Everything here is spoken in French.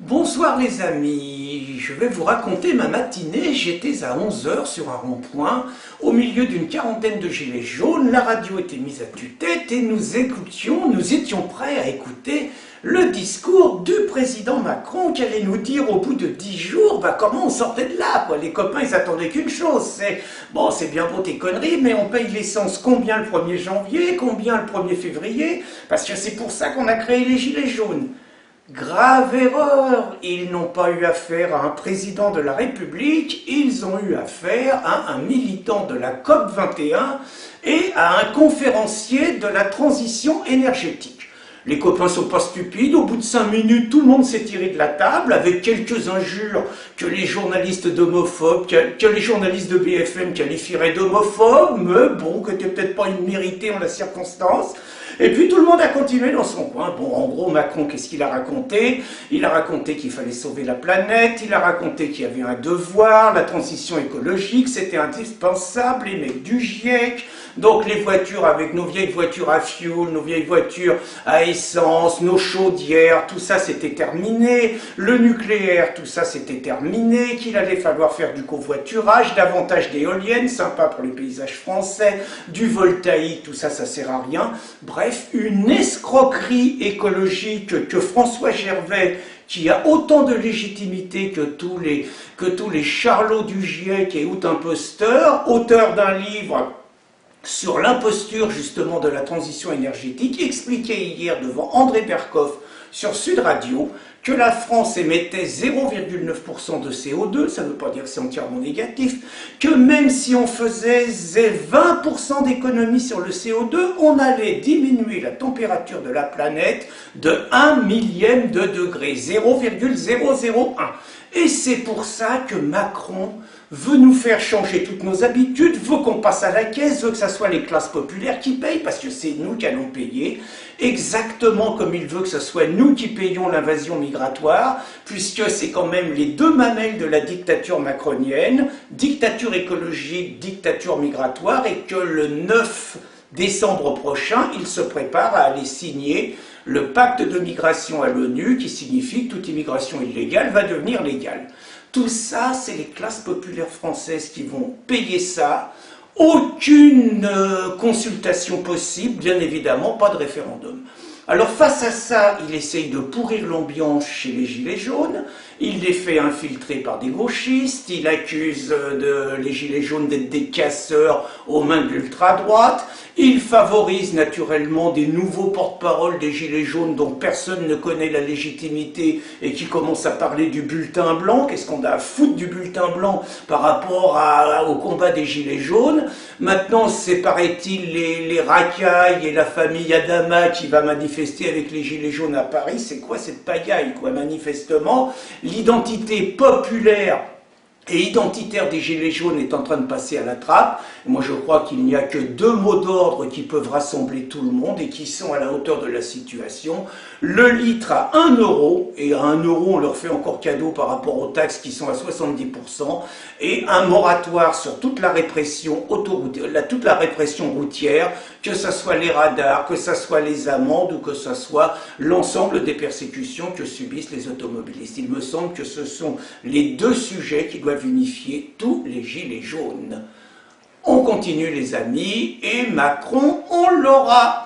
Bonsoir les amis, je vais vous raconter ma matinée. J'étais à 11 heures sur un rond-point, au milieu d'une quarantaine de gilets jaunes. La radio était mise à tue-tête et nous étions prêts à écouter le discours du président Macron qui allait nous dire au bout de 10 jours comment on sortait de là. Les copains, ils attendaient qu'une chose, c'est bien beau tes conneries, mais on paye l'essence combien le 1er janvier, combien le 1er février, parce que c'est pour ça qu'on a créé les gilets jaunes. Grave erreur, ils n'ont pas eu affaire à un président de la République, ils ont eu affaire à un militant de la COP 21 et à un conférencier de la transition énergétique. Les copains sont pas stupides, au bout de 5 minutes, tout le monde s'est tiré de la table avec quelques injures que les journalistes d'homophobes, que les journalistes de BFM qualifieraient d'homophobes, mais bon, que t'es peut-être pas une méritée en la circonstance. Et puis tout le monde a continué dans son coin. Bon, en gros, Macron, qu'est-ce qu'il a raconté? Il a raconté qu'il fallait sauver la planète, il a raconté qu'il y avait un devoir, la transition écologique, c'était indispensable, les mecs du GIEC, donc les voitures avec nos vieilles voitures à fioul, nos vieilles voitures à essence, nos chaudières, tout ça c'était terminé, le nucléaire, tout ça c'était terminé, qu'il allait falloir faire du covoiturage, davantage d'éoliennes, sympa pour les paysages français, du voltaïque, tout ça, ça sert à rien. Bref, une escroquerie écologique que François Gervais, qui a autant de légitimité que tous les charlots du GIEC et out-imposteurs, auteur d'un livre sur l'imposture justement de la transition énergétique, expliquait hier devant André Berkoff sur Sud Radio que la France émettait 0,9% de CO2, ça ne veut pas dire que c'est entièrement négatif, que même si on faisait 20% d'économie sur le CO2, on allait diminuer la température de la planète de 1 millième de degré, 0,001. Et c'est pour ça que Macron veut nous faire changer toutes nos habitudes, veut qu'on passe à la caisse, veut que ce soit les classes populaires qui payent, parce que c'est nous qui allons payer, exactement comme il veut que ce soit nous qui payons l'invasion migratoire, puisque c'est quand même les deux mamelles de la dictature macronienne, dictature écologique, dictature migratoire, et que le 9 décembre prochain, il se prépare à aller signer le pacte de migration à l'ONU, qui signifie que toute immigration illégale va devenir légale. Tout ça, c'est les classes populaires françaises qui vont payer ça. Aucune consultation possible, bien évidemment, pas de référendum. Alors face à ça, il essaye de pourrir l'ambiance chez les Gilets jaunes, il les fait infiltrer par des gauchistes, il accuse les Gilets jaunes d'être des casseurs aux mains de l'ultra-droite, il favorise naturellement des nouveaux porte-parole des Gilets jaunes dont personne ne connaît la légitimité et qui commencent à parler du bulletin blanc. Qu'est-ce qu'on a à foutre du bulletin blanc par rapport au combat des Gilets jaunes? Maintenant, c'est, paraît-il, les racailles et la famille Adama qui va manifester avec les Gilets jaunes à Paris. C'est quoi cette pagaille, quoi? Manifestement, l'identité populaire et identitaire des Gilets jaunes est en train de passer à la trappe. Moi, je crois qu'il n'y a que 2 mots d'ordre qui peuvent rassembler tout le monde et qui sont à la hauteur de la situation. Le litre à 1 euro, et à 1 euro, on leur fait encore cadeau par rapport aux taxes qui sont à 70%, et un moratoire sur toute la répression toute la répression routière, que ce soit les radars, que ce soit les amendes ou que ce soit l'ensemble des persécutions que subissent les automobilistes. Il me semble que ce sont les 2 sujets qui doivent unifier tous les Gilets jaunes. On continue les amis, et Macron, on l'aura.